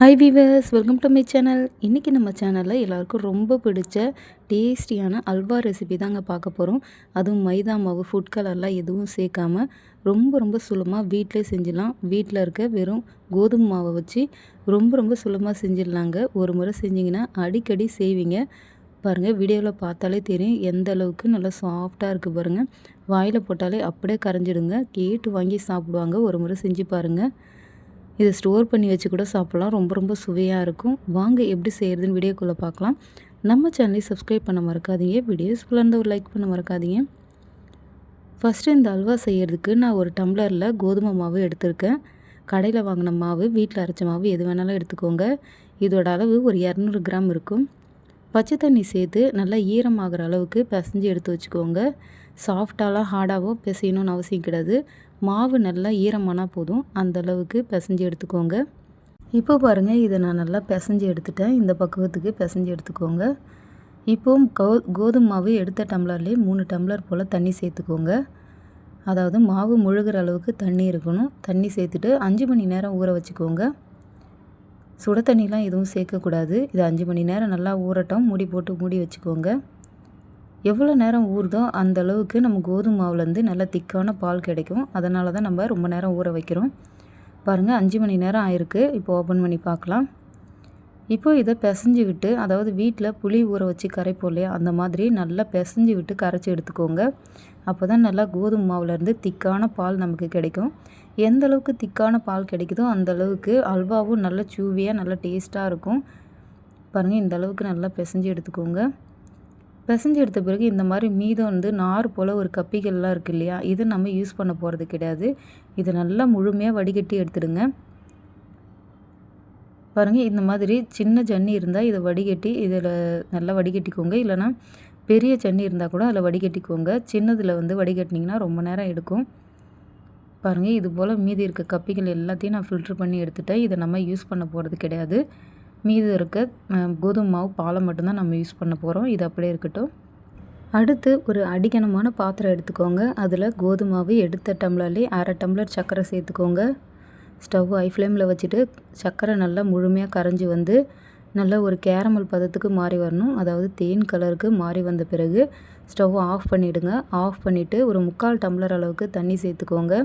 Hi viewers, welcome to my channel. இன்றைக்கி நம்ம சேனலில் எல்லாருக்கும் ரொம்ப பிடிச்ச டேஸ்டியான அல்வா ரெசிபி தாங்க பார்க்க போகிறோம். அதுவும் மைதா மாவு, ஃபுட் கலர்லாம் எதுவும் சேர்க்காம ரொம்ப ரொம்ப சுலபமாக வீட்டிலே செஞ்சிடலாம். வீட்டில் இருக்க வெறும் கோதுமை மாவை வச்சு ரொம்ப சுலபமாக செஞ்சிடலாங்க. ஒரு முறை செஞ்சிங்கன்னா அடிக்கடி செய்வீங்க. பாருங்கள், வீடியோவில் பார்த்தாலே தெரியும் எந்த அளவுக்கு நல்லா சாஃப்டாக இருக்குது பாருங்கள். வாயில் போட்டாலே அப்படியே கரைஞ்சிடுங்க. கேட்டு வாங்கி சாப்பிடுவாங்க. ஒரு முறை செஞ்சு பாருங்கள். இதை ஸ்டோர் பண்ணி வச்சு கூட சாப்பிட்லாம். ரொம்ப சுவையாக இருக்கும். வாங்க எப்படி செய்கிறதுன்னு வீடியோக்குள்ளே பார்க்கலாம். நம்ம சேனலை சப்ஸ்கிரைப் பண்ண மறக்காதீங்க. வீடியோஸ்குள்ளே இருந்து ஒரு லைக் பண்ண மறக்காதீங்க. ஃபஸ்ட்டு இந்த அல்வா செய்கிறதுக்கு நான் ஒரு டம்ளரில் கோதுமை மாவு எடுத்திருக்கேன். கடையில் வாங்கின மாவு, வீட்டில் அரைச்ச மாவு எது வேணாலும் எடுத்துக்கோங்க. இதோட அளவு ஒரு 200 கிராம் இருக்கும். பச்சை தண்ணி சேர்த்து நல்லா ஈரமாகிற அளவுக்கு பிசைஞ்சு எடுத்து வச்சுக்கோங்க. சாஃப்டாலாம் ஹார்டாகவோ பிசையணும்னு அவசியம் கிடையாது. மாவு நல்லா ஈரமானா போதும். அந்த அளவுக்கு பிசைஞ்சு எடுத்துக்கோங்க. இப்போ பாருங்கள், இதை நான் நல்லா பிசைஞ்சு எடுத்துட்டேன். இந்த பக்குவத்துக்கு பிசைஞ்சு எடுத்துக்கோங்க. இப்போது கோதுமை மாவு எடுத்த டம்ளர்லேயே 3 டம்ளர் போல் தண்ணி சேர்த்துக்கோங்க. அதாவது மாவு முழுகிற அளவுக்கு தண்ணி இருக்கணும். தண்ணி சேர்த்துட்டு 5 மணி நேரம் ஊற வச்சுக்கோங்க. சுட தண்ணிலாம் எதுவும் சேர்க்கக்கூடாது. இது 5 மணி நேரம் நல்லா ஊறட்டும். மூடி போட்டு மூடி வச்சுக்கோங்க. எவ்வளோ நேரம் ஊறுதோ அந்த அளவுக்கு நம்ம கோதுமை மாவுலேருந்து நல்லா திக்கான பால் கிடைக்கும். அதனால தான் நம்ம ரொம்ப நேரம் ஊற வைக்கிறோம். பாருங்கள், 5 மணி நேரம் ஆயிருக்கு. இப்போ ஓப்பன் பண்ணி பார்க்கலாம். இப்போ இதை பிசைஞ்சு விட்டு, அதாவது வீட்டில் புளி ஊற வச்சு கரைப்போம் இல்லையா, அந்த மாதிரி நல்லா பிசைஞ்சு விட்டு கரைச்சி எடுத்துக்கோங்க. அப்போ தான் நல்லா கோதுமை மாவுலேருந்து திக்கான பால் நமக்கு கிடைக்கும். எந்த அளவுக்கு திக்கான பால் கிடைக்குதோ அந்த அளவுக்கு அல்வாவும் நல்ல சூவியாக நல்ல டேஸ்ட்டாக இருக்கும். பாருங்கள், இந்த அளவுக்கு நல்லா பிசைஞ்சு எடுத்துக்கோங்க. பிசைஞ்சு எடுத்த பிறகு இந்த மாதிரி மீதம் நார் போல் ஒரு கப்பிகள்லாம் இருக்குது இல்லையா, இது நம்ம யூஸ் பண்ண போகிறது கிடையாது. இதை நல்லா முழுமையாக வடிகட்டி எடுத்துடுங்க. பாருங்கள், இந்த மாதிரி சின்ன ஜன்னி இருந்தால் இதை வடிகட்டி இதில் நல்லா வடிகட்டிக்கோங்க. இல்லைனா பெரிய ஜன்னி இருந்தால் கூட அதில் வடிகட்டிக்கோங்க. சின்னதில் வடிகட்டினீங்கன்னா ரொம்ப நேரம் எடுக்கும். பாருங்கள், இது போல் மீதி இருக்க கப்பிகள் எல்லாத்தையும் நான் ஃபில்ட்ரு பண்ணி எடுத்துட்டேன். இதை நம்ம யூஸ் பண்ண போகிறது கிடையாது. மீதி இருக்க கோதுமை மாவு பாலை மட்டும்தான் நம்ம யூஸ் பண்ண போகிறோம். இது அப்படியே இருக்கட்டும். அடுத்து ஒரு அடிக்கனமான பாத்திரம் எடுத்துக்கோங்க. அதில் கோதுமை மாவு எடுத்த டம்ளர்லேயே 1/2 டம்ளர் சர்க்கரை சேர்த்துக்கோங்க. ஸ்டவ் ஹை ஃப்ளேமில் வச்சுட்டு சர்க்கரை நல்லா முழுமையாக கரைஞ்சி நல்லா ஒரு கேரமல் பதத்துக்கு மாறி வரணும். அதாவது தேன் கலருக்கு மாறி வந்த பிறகு ஸ்டவ் ஆஃப் பண்ணிவிடுங்க. ஆஃப் பண்ணிவிட்டு ஒரு 3/4 டம்ளர் அளவுக்கு தண்ணி சேர்த்துக்கோங்க.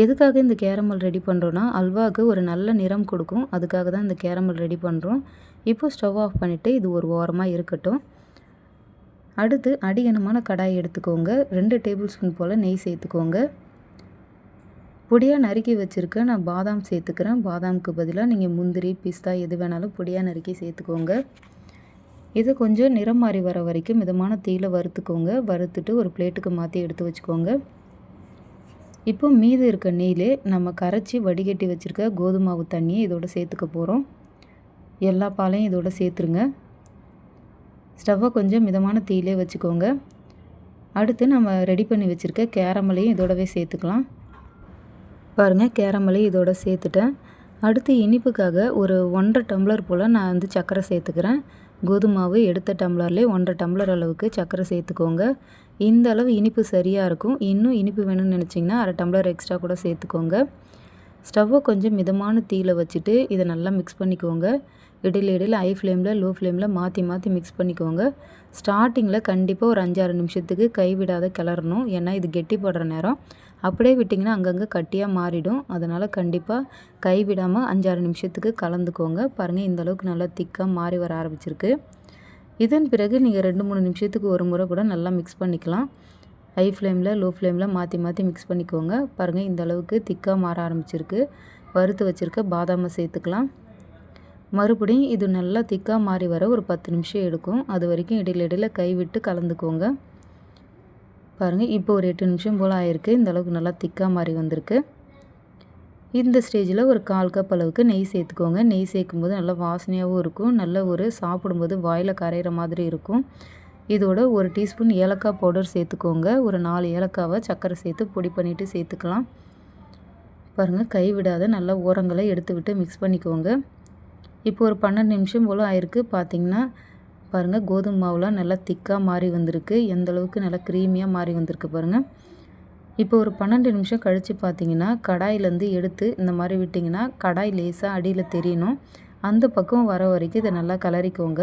எதுக்காக இந்த கேரமல் ரெடி பண்ணுறோன்னா, அல்வாவுக்கு ஒரு நல்ல நிறம் கொடுக்கும். அதுக்காக தான் இந்த கேரமல் ரெடி பண்ணுறோம். இப்போ ஸ்டவ் ஆஃப் பண்ணிவிட்டு இது ஒரு ஓரமாக இருக்கட்டும். அடுத்து அடிகனமான கடாய் எடுத்துக்கோங்க. 2 டேபிள் ஸ்பூன் போல் நெய் சேர்த்துக்கோங்க. பொடியாக நறுக்கி வச்சுருக்க நான் பாதாம் சேர்த்துக்கிறேன். பாதாமுக்கு பதிலாக நீங்கள் முந்திரி, பிஸ்தா எது வேணாலும் பொடியாக நறுக்கி சேர்த்துக்கோங்க. இதை கொஞ்சம் நிறம் மாறி வர வரைக்கும் மிதமான தீயில் வறுத்துக்கோங்க. வறுத்துட்டு ஒரு பிளேட்டுக்கு மாற்றி எடுத்து வச்சுக்கோங்க. இப்போ மீது இருக்க நெய்யிலே நம்ம கரைச்சி வடிகட்டி வச்சுருக்க கோதுமை மாவு தண்ணியை இதோட சேர்த்துக்க போகிறோம். எல்லா பாலையும் இதோட சேர்த்துருங்க. ஸ்டவ்வை கொஞ்சம் மிதமான தீயிலே வச்சுக்கோங்க. அடுத்து நம்ம ரெடி பண்ணி வச்சுருக்க கேரமலையும் இதோடவே சேர்த்துக்கலாம். பாருங்கள், கேரமலையும் இதோட சேர்த்துட்டேன். அடுத்து இனிப்புக்காக ஒரு 1.5 டம்ளர் போல் நான் சர்க்கரை சேர்த்துக்கிறேன். கோதுமை மாவு எடுத்த டம்ளர்லேயே 1.5 டம்ளர் அளவுக்கு சர்க்கரை சேர்த்துக்கோங்க. இந்த அளவு இனிப்பு சரியாக இருக்கும். இன்னும் இனிப்பு வேணும்னு நினச்சிங்கன்னா 1/2 டம்ளர் எக்ஸ்ட்ரா கூட சேர்த்துக்கோங்க. ஸ்டவ்வை கொஞ்சம் மிதமான தீயில் வச்சுட்டு இதை நல்லா மிக்ஸ் பண்ணிக்கோங்க. இடையில ஹை ஃப்ளேமில் லோ ஃப்ளேமில் மாற்றி மிக்ஸ் பண்ணிக்கோங்க. ஸ்டார்டிங்கில் கண்டிப்பாக ஒரு 5-6 நிமிஷத்துக்கு கைவிடாத கிளறணும். ஏன்னா இது கெட்டிப்படுற நேரம். அப்படியே விட்டிங்கன்னா அங்கங்கே கட்டியாக மாறிடும். அதனால் கண்டிப்பாக கைவிடாமல் 5-6 நிமிஷத்துக்கு கலந்துக்கோங்க. பாருங்கள், இந்த அளவுக்கு நல்லா திக்காக மாறி வர ஆரம்பிச்சிருக்கு. இதன் பிறகு நீங்கள் 2-3 நிமிஷத்துக்கு ஒரு முறை கூட நல்லா மிக்ஸ் பண்ணிக்கலாம். ஹை ஃப்ளேமில் லோ ஃப்ளேமில் மாற்றி மிக்ஸ் பண்ணிக்கோங்க. பாருங்கள், இந்த அளவுக்கு திக்காக மாற ஆரம்பிச்சிருக்கு. வறுத்து வச்சுருக்க பாதாமை சேர்த்துக்கலாம். மறுபடியும் இது நல்லா திக்காக மாறி வர ஒரு 10 நிமிஷம் எடுக்கும். அது வரைக்கும் இடையில கைவிட்டு கலந்துக்கோங்க. பாருங்கள், இப்போ ஒரு 8 நிமிஷம் போல் ஆயிருக்கு. இந்த அளவுக்கு நல்லா திக்காக மாறி வந்திருக்கு. இந்த ஸ்டேஜில் ஒரு 1/4 கப் அளவுக்கு நெய் சேர்த்துக்கோங்க. நெய் சேர்க்கும்போது நல்லா வாசனையாகவும் இருக்கும். நல்ல ஒரு சாப்பிடும்போது வாயில் கரையிற மாதிரி இருக்கும். இதோட ஒரு டீஸ்பூன் ஏலக்காய் பவுடர் சேர்த்துக்கோங்க. ஒரு 4 ஏலக்காவை சர்க்கரை சேர்த்து பொடி பண்ணிவிட்டு சேர்த்துக்கலாம். பாருங்கள், கைவிடாத நல்லா ஓரங்களை எடுத்து விட்டு மிக்ஸ் பண்ணிக்கோங்க. இப்போ ஒரு 12 நிமிஷம் போல் ஆயிருக்கு. பார்த்திங்கன்னா பாருங்கள், கோதுமை மாவுலாம் நல்லா திக்காக மாறி வந்திருக்கு. எந்த அளவுக்கு நல்லா க்ரீமியாக மாறி வந்திருக்கு பாருங்கள். இப்போ ஒரு 12 நிமிஷம் கழித்து பார்த்தீங்கன்னா கடாயிலேருந்து எடுத்து இந்த மாதிரி விட்டிங்கன்னா கடாய் லேசாக அடியில் தெரியணும். அந்த பக்கம் வர வரைக்கும் இதை நல்லா கிளறிக்கோங்க.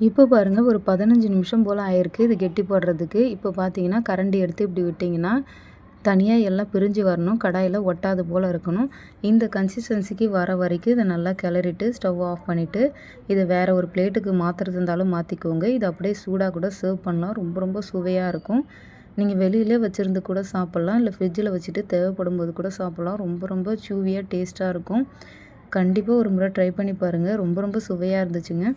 இப்போ பாருங்கள் ஒரு 15 நிமிஷம் போல் ஆயிருக்கு இது கெட்டி போடுறதுக்கு. இப்போ பார்த்தீங்கன்னா கரண்டி எடுத்து இப்படி விட்டிங்கன்னா தனியாக எல்லாம் பிரிஞ்சு வரணும். கடாயில் ஒட்டாது போல் இருக்கணும். இந்த கன்சிஸ்டன்சிக்கு வர வரைக்கும் இதை நல்லா கிளறிட்டு ஸ்டவ் ஆஃப் பண்ணிவிட்டு இதை வேறு ஒரு பிளேட்டுக்கு மாற்றுறது இருந்தாலும் மாற்றிக்கோங்க. இது அப்படியே சூடாக கூட சர்வ் பண்ணலாம். ரொம்ப ரொம்ப சுவையாக இருக்கும். நீங்கள் வெளியிலே வச்சுருந்து கூட சாப்பிட்லாம். இல்லை ஃப்ரிட்ஜில் வச்சுட்டு தேவைப்படும் போது கூட சாப்பிட்லாம். ரொம்ப ரொம்ப சூவியாக டேஸ்ட்டாக இருக்கும். கண்டிப்பாக ஒரு முறை ட்ரை பண்ணி பாருங்கள். ரொம்ப ரொம்ப சுவையாக இருந்துச்சுங்க.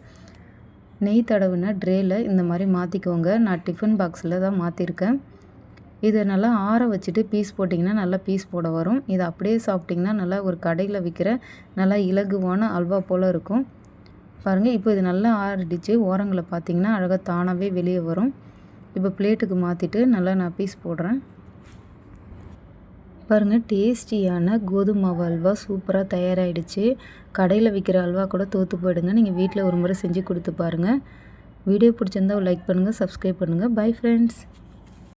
நெய் தடவின ட்ரேயில் இந்த மாதிரி மாற்றிக்கோங்க. நான் டிஃபன் பாக்ஸில் தான் மாற்றிருக்கேன். இதை நல்லா ஆற வச்சுட்டு பீஸ் போட்டிங்கன்னா நல்லா பீஸ் போட வரும். இதை அப்படியே சாப்பிட்டிங்கன்னா நல்லா ஒரு கடையில் விற்கிற நல்லா இலகுவான அல்வா போல் இருக்கும். பாருங்கள் இப்போ இது நல்லா ஆறிடுச்சு. ஓரங்களை பார்த்திங்கன்னா அழகாக தானாகவே வெளியே வரும். இப்போ பிளேட்டுக்கு மாற்றிட்டு நல்லா நான் பீஸ் போடுறேன். பாருங்கள் டேஸ்டியான கோதுமை மாவு அல்வா சூப்பராக தயாராகிடுச்சு. கடையில் விற்கிற அல்வா கூட தோற்று போயிடுங்க. நீங்கள் வீட்டில் ஒரு முறை செஞ்சு கொடுத்து பாருங்கள். வீடியோ பிடிச்சிருந்தா லைக் பண்ணுங்கள், சப்ஸ்கிரைப் பண்ணுங்கள். Bye friends.